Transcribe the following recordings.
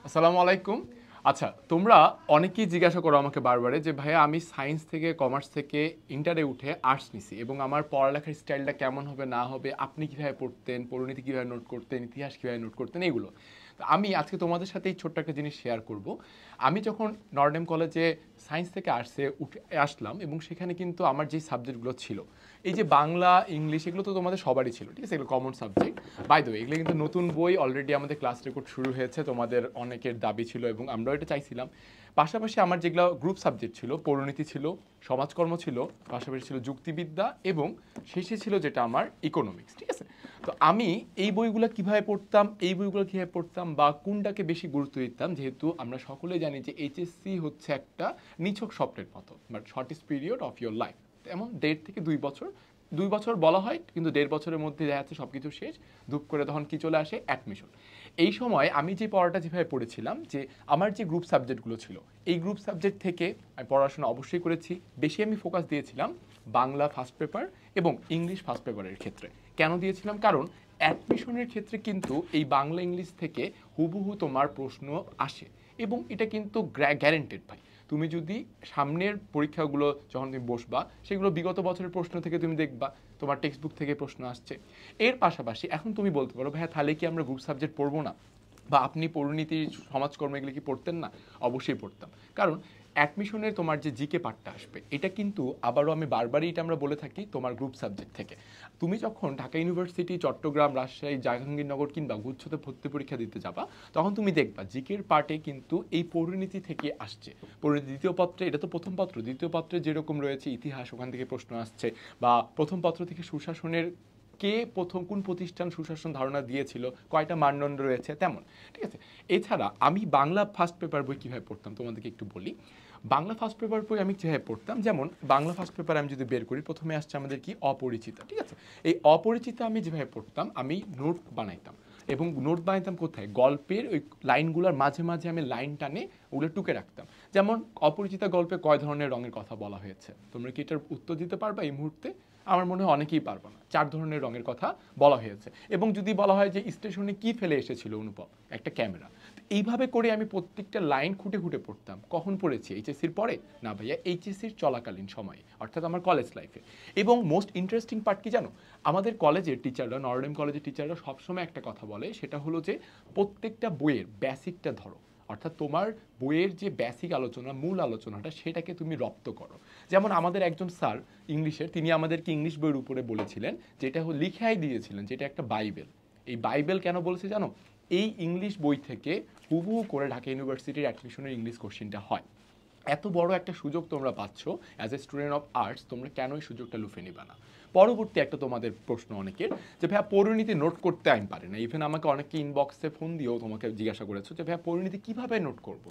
আসসালামু আলাইকুম। আচ্ছা, তোমরা অনেকেই জিজ্ঞাসা করো আমাকে বারবারে যে ভাইয়া আমি সায়েন্স থেকে কমার্স থেকে ইন্টারে উঠে আর্টস নিছি এবং আমার পড়ালেখার স্টাইলটা কেমন হবে না হবে, আপনি কিভাবে পড়তেন, পরিণতি কিভাবে নোট করতেন, ইতিহাস কিভাবে নোট করতেন, এইগুলো। তো আমি আজকে তোমাদের সাথে এই ছোট্ট একটা জিনিস শেয়ার করব। আমি যখন নর্ডেম কলেজে সায়েন্স থেকে আর্টসে উঠে আসলাম এবং সেখানে কিন্তু আমার যে সাবজেক্টগুলো ছিল, এই যে বাংলা ইংলিশ এগুলো তো তোমাদের সবারই ছিল, ঠিক আছে, এগুলো common subject. By the way, এগুলো কিন্তু নতুন বই অলরেডি আমাদের ক্লাস রেকর্ড শুরু হয়েছে, তোমাদের অনেকের দাবি ছিল এবং আমরাও এটা চাইছিলাম। পাশাপাশি আমার যেগুলো গ্রুপ সাবজেক্ট ছিল, পরিণতি ছিল, সমাজকর্ম ছিল, পাশাপাশি ছিল যুক্তিবিদ্যা এবং শেষে ছিল যেটা আমার ইকোনমিক্স, ঠিক আছে। তো আমি এই বইগুলো কিভাবে পড়তাম, এই বইগুলো কিভাবে পড়তাম বা কোনটাকে বেশি গুরুত্ব দিতাম, যেহেতু আমরা সকলেই জানি যে এইচএসসি হচ্ছে একটা নিছক স্বপ্নের মতো, but shortest period of your life. এমন 1.5 থেকে 2 বছর, 2 বছর বলা হয় কিন্তু 1.5 বছরের মধ্যে দেখা যাচ্ছে সব কিছু শেষ, ধূপ করে তখন কি চলে আসে, অ্যাডমিশন। এই সময় আমি যে পড়াটা যেভাবে পড়েছিলাম, যে আমার যে গ্রুপ সাবজেক্টগুলো ছিল, এই গ্রুপ সাবজেক্ট থেকে আমি পড়াশোনা অবশ্যই করেছি। বেশি আমি ফোকাস দিয়েছিলাম বাংলা ফার্স্ট পেপার এবং ইংলিশ ফার্স্ট পেপারের ক্ষেত্রে। কেন দিয়েছিলাম? কারণ অ্যাডমিশনের ক্ষেত্রে কিন্তু এই বাংলা ইংলিশ থেকে হুবহু তোমার প্রশ্ন আসে এবং এটা কিন্তু গ্যারেন্টেড ভাই। তুমি যদি সামনের পরীক্ষাগুলো যখন তুমি বসবা, সেগুলো বিগত বছরের প্রশ্ন থেকে তুমি দেখবা তোমার টেক্সট বুক থেকে প্রশ্ন আসছে। এর পাশাপাশি এখন তুমি বলতে পারো ভাইয়া তাহলে কি আমরা গ্রুপ সাবজেক্ট পড়বো না, বা আপনি পরিণতি সমাজকর্ম এগুলো কি পড়তেন না? অবশ্যই পড়তাম। কারণ অ্যাডমিশনের তোমার যে জিকে পার্টটা আসবে, এটা কিন্তু আবারও আমি বারবারই এটা আমরা বলে থাকি তোমার গ্রুপ সাবজেক্ট থেকে। তুমি যখন ঢাকা ইউনিভার্সিটি, চট্টগ্রাম, রাজশাহী, জাহাঙ্গীরনগর কিংবা গুচ্ছতে ভর্তি পরীক্ষা দিতে যাবা, তখন তুমি দেখবা জিকের পার্টে কিন্তু এই পরিণতি থেকে আসছে। পরিণতি দ্বিতীয় পত্রে, এটা তো প্রথম পত্র, দ্বিতীয় পত্রে যেরকম রয়েছে ইতিহাস, ওখান থেকে প্রশ্ন আসছে, বা প্রথম পত্র থেকে সুশাসনের কে প্রথম কোন প্রতিষ্ঠান সুশাসন ধারণা দিয়েছিল, কয়টা মানদণ্ড রয়েছে, তেমন, ঠিক আছে। এছাড়া আমি বাংলা ফার্স্ট পেপার বই কীভাবে পড়তাম তোমাদেরকে একটু বলি। বাংলা ফার্স্ট পেপার বই আমি যেভাবে পড়তাম, যেমন বাংলা ফার্স্ট পেপার আমি যদি বের করি, প্রথমে আসছে আমাদের কি অপরিচিতা, ঠিক আছে। এই অপরিচিতা আমি যেভাবে পড়তাম, আমি নোট বানাইতাম এবং নোট বানাইতাম কোথায়, গল্পের ওই লাইনগুলোর মাঝে মাঝে আমি লাইন টানে ওগুলো টুকে রাখতাম। যেমন অপরিচিতা গল্পে কয় ধরনের রঙের কথা বলা হয়েছে, তোমরা কি এটার উত্তর দিতে পারবা এই মুহূর্তে? আমার মনে হয় অনেকেই পারবো না। 4 ধরনের রঙের কথা বলা হয়েছে। এবং যদি বলা হয় যে স্টেশনে কি ফেলে এসেছিল অনুপম, একটা ক্যামেরা। এইভাবে করে আমি প্রত্যেকটা লাইন খুঁটে খুঁটে পড়তাম। কখন পড়েছি? এইচএসসির পরে না ভাইয়া, এইচএসসির চলাকালীন সময়ে, অর্থাৎ আমার কলেজ লাইফে। এবং মোস্ট ইন্টারেস্টিং পার্ট কি জানো, আমাদের কলেজের টিচাররা, নরডেম কলেজের টিচাররা সবসময় একটা কথা বলে, সেটা হলো যে প্রত্যেকটা বইয়ের বেসিকটা ধরো, অর্থাৎ তোমার বইয়ের যে বেসিক আলোচনা, মূল আলোচনাটা, সেটাকে তুমি রপ্ত করো। যেমন আমাদের একজন স্যার ইংলিশের, তিনি আমাদেরকে ইংলিশ বইয়ের উপরে বলেছিলেন, যেটা লিখাই দিয়েছিলেন, যেটা একটা বাইবেল। এই বাইবেল কেন বলেছে জানো? এই ইংলিশ বই থেকে হুবহু করে ঢাকা ইউনিভার্সিটির অ্যাডমিশনের ইংলিশ কোশ্চেনটা হয়। এত বড় একটা সুযোগ তোমরা পাচ্ছ as a student of arts, তোমরা কেন এই সুযোগটা লুফে নিবা না? পরবর্তী একটা তোমাদের প্রশ্ন অনেকের, যে ভাইয়া পরিণতি নোট করতে আমি পারি না। ইভেন আমাকে অনেকে ইনবক্সে ফোন দিয়েও তোমাকে জিজ্ঞাসা করেছো যে ভাইয়া পরিণতি কীভাবে নোট করব।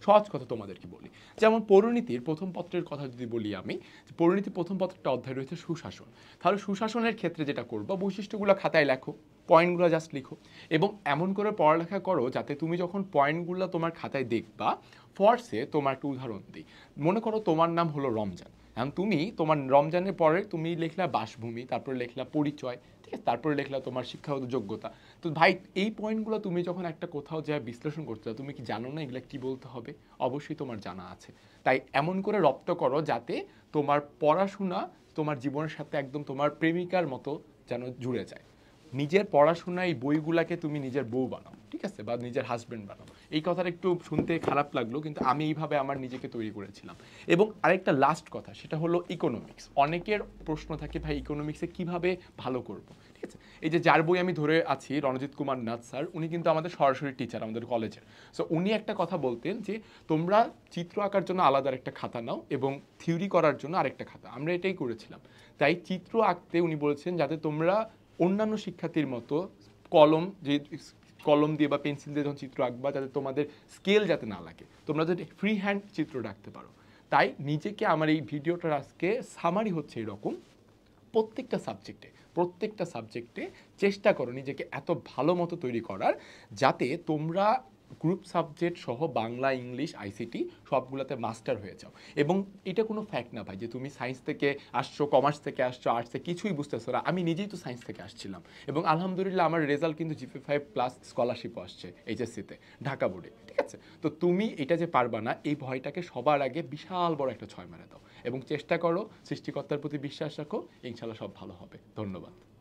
সহজ কথা তোমাদেরকে বলি। যেমন পরিণতির প্রথম পত্রের কথা যদি বলি আমি, পরিণতি প্রথম পত্রটা অধ্যায় রয়েছে সুশাসন। তাহলে সুশাসনের ক্ষেত্রে যেটা করবো, বৈশিষ্ট্যগুলো খাতায় লেখো, পয়েন্টগুলো জাস্ট লিখো এবং এমন করে পড়ালেখা করো যাতে তুমি যখন পয়েন্টগুলো তোমার খাতায় দেখবা, ফর্সে তোমার একটা উদাহরণ দিই। মনে করো তোমার নাম হলো রমজান। এখন তুমি তোমার রমজানের পরে তুমি লিখলা বাসভূমি, তারপরে লিখলা পরিচয়, ঠিক আছে, তারপরে লিখলা তোমার শিক্ষাগত যোগ্যতা। তো ভাই, এই পয়েন্টগুলো তুমি যখন একটা কোথাও যায় বিশ্লেষণ করতে চাও, তুমি কি জানো না এগুলো কি বলতে হবে? অবশ্যই তোমার জানা আছে। তাই এমন করে রপ্ত করো যাতে তোমার পড়াশোনা তোমার জীবনের সাথে একদম তোমার প্রেমিকার মতো যেন জুড়ে যায়। নিজের পড়াশোনা এই বইগুলাকে তুমি নিজের বউ বানাও, ঠিক আছে, বা নিজের হাজব্যান্ড বানাও। এই কথাটা একটু শুনতে খারাপ লাগলো, কিন্তু আমি এইভাবে আমার নিজেকে তৈরি করেছিলাম। এবং আরেকটা লাস্ট কথা, সেটা হলো ইকোনমিক্স। অনেকের প্রশ্ন থাকে ভাই ইকোনমিক্সে কিভাবে ভালো করব, ঠিক আছে। এই যে যার বই আমি ধরে আছি, রণজিৎ কুমার নাথ স্যার, উনি কিন্তু আমাদের সরাসরি টিচার আমাদের কলেজের। সো উনি একটা কথা বলতেন যে তোমরা চিত্র আঁকার জন্য আলাদা একটা খাতা নাও এবং থিওরি করার জন্য আরেকটা খাতা। আমরা এটাই করেছিলাম। তাই চিত্র আঁকতে উনি বলেছেন যাতে তোমরা অন্যান্য শিক্ষার্থীর মতো কলম যে কলম দিয়ে বা পেন্সিল দিয়ে যখন চিত্র আঁকবা, যাতে তোমাদের স্কেল যাতে না লাগে, তোমরা যদি ফ্রি হ্যান্ড চিত্র রাখতে পারো। তাই নিজেকে, আমার এই ভিডিওটার আজকে সামারি হচ্ছে এরকম, প্রত্যেকটা সাবজেক্টে চেষ্টা করো নিজেকে এত ভালো মতো তৈরি করার, যাতে তোমরা গ্রুপ সাবজেক্ট সহ বাংলা, ইংলিশ, আইসিটি সবগুলোতে মাস্টার হয়ে যাও। এবং এটা কোনো ফ্যাক্ট না ভাই যে তুমি সায়েন্স থেকে আসছো, কমার্স থেকে আসছো, আর্টসে কিছুই বুঝতেছো না। আমি নিজেই তো সায়েন্স থেকে আসছিলাম এবং আলহামদুলিল্লাহ আমার রেজাল্ট কিন্তু GPA 5+ স্কলারশিপও আসছে এইচএসসিতে, ঢাকা বোর্ডে। ঠিক আছে, তো তুমি এটা যে পারবা না এই ভয়টাকে সবার আগে বিশাল বড় একটা ছয় মেরে দাও এবং চেষ্টা করো, সৃষ্টিকর্তার প্রতি বিশ্বাস রাখো, ইনশাল্লাহ সব ভালো হবে। ধন্যবাদ।